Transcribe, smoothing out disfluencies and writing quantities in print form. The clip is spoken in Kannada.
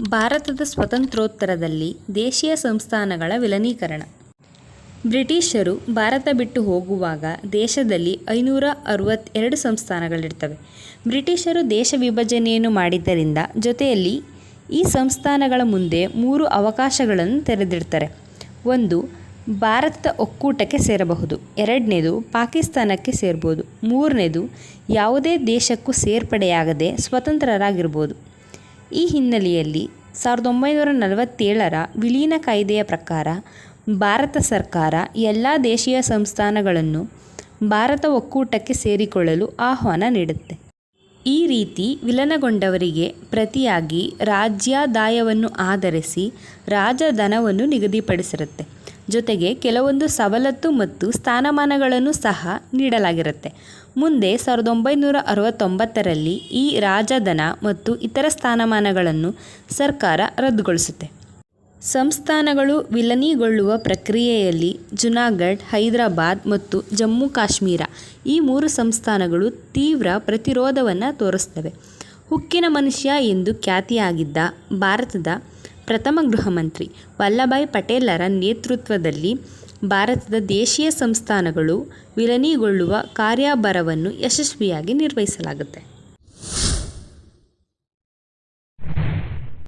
ಭಾರತದ ಸ್ವಾತಂತ್ರ್ಯೋತ್ತರದಲ್ಲಿ ದೇಶೀಯ ಸಂಸ್ಥಾನಗಳ ವಿಲೀನೀಕರಣ. ಬ್ರಿಟಿಷರು ಭಾರತ ಬಿಟ್ಟು ಹೋಗುವಾಗ ದೇಶದಲ್ಲಿ 562 ಸಂಸ್ಥಾನಗಳಿರ್ತವೆ. ಬ್ರಿಟಿಷರು ದೇಶ ವಿಭಜನೆಯನ್ನು ಮಾಡಿದ್ದರಿಂದ ಜೊತೆಯಲ್ಲಿ ಈ ಸಂಸ್ಥಾನಗಳ ಮುಂದೆ 3 ಅವಕಾಶಗಳನ್ನು ತೆರೆದಿಡ್ತಾರೆ. 1. ಭಾರತದ ಒಕ್ಕೂಟಕ್ಕೆ ಸೇರಬಹುದು. 2ನೇದು ಪಾಕಿಸ್ತಾನಕ್ಕೆ ಸೇರ್ಬೋದು. 3ನೇದು ಯಾವುದೇ ದೇಶಕ್ಕೂ ಸೇರ್ಪಡೆಯಾಗದೆ ಸ್ವತಂತ್ರರಾಗಿರ್ಬೋದು. ಈ ಹಿನ್ನೆಲೆಯಲ್ಲಿ 1947ರ ವಿಲೀನ ಕಾಯ್ದೆಯ ಪ್ರಕಾರ ಭಾರತ ಸರ್ಕಾರ ಎಲ್ಲ ದೇಶೀಯ ಸಂಸ್ಥಾನಗಳನ್ನು ಭಾರತ ಒಕ್ಕೂಟಕ್ಕೆ ಸೇರಿಕೊಳ್ಳಲು ಆಹ್ವಾನ ನೀಡುತ್ತೆ. ಈ ರೀತಿ ವಿಲೀನಗೊಂಡವರಿಗೆ ಪ್ರತಿಯಾಗಿ ರಾಜ್ಯಾದಾಯವನ್ನು ಆಧರಿಸಿ ರಾಜಧನವನ್ನು ನಿಗದಿಪಡಿಸಿರುತ್ತೆ. ಜೊತೆಗೆ ಕೆಲವೊಂದು ಸವಲತ್ತು ಮತ್ತು ಸ್ಥಾನಮಾನಗಳನ್ನು ಸಹ ನೀಡಲಾಗಿರುತ್ತೆ. ಮುಂದೆ 1969ರಲ್ಲಿ ಈ ರಾಜಧನ ಮತ್ತು ಇತರ ಸ್ಥಾನಮಾನಗಳನ್ನು ಸರ್ಕಾರ ರದ್ದುಗೊಳಿಸುತ್ತೆ. ಸಂಸ್ಥಾನಗಳು ವಿಲೀನಗೊಳ್ಳುವ ಪ್ರಕ್ರಿಯೆಯಲ್ಲಿ ಜುನಾಗಢ್, ಹೈದರಾಬಾದ್ ಮತ್ತು ಜಮ್ಮು ಕಾಶ್ಮೀರ ಈ 3 ಸಂಸ್ಥಾನಗಳು ತೀವ್ರ ಪ್ರತಿರೋಧವನ್ನು ತೋರಿಸ್ತವೆ. ಉಕ್ಕಿನ ಮನುಷ್ಯ ಎಂದು ಖ್ಯಾತಿಯಾಗಿದ್ದ ಭಾರತದ ಪ್ರಥಮ ಗೃಹ ಮಂತ್ರಿ ವಲ್ಲಭಭಾಯ್ ಪಟೇಲರ ನೇತೃತ್ವದಲ್ಲಿ ಭಾರತದ ದೇಶೀಯ ಸಂಸ್ಥಾನಗಳು ವಿಲೀನಗೊಳ್ಳುವ ಕಾರ್ಯಭಾರವನ್ನು ಯಶಸ್ವಿಯಾಗಿ ನಿರ್ವಹಿಸಲಾಗುತ್ತೆ.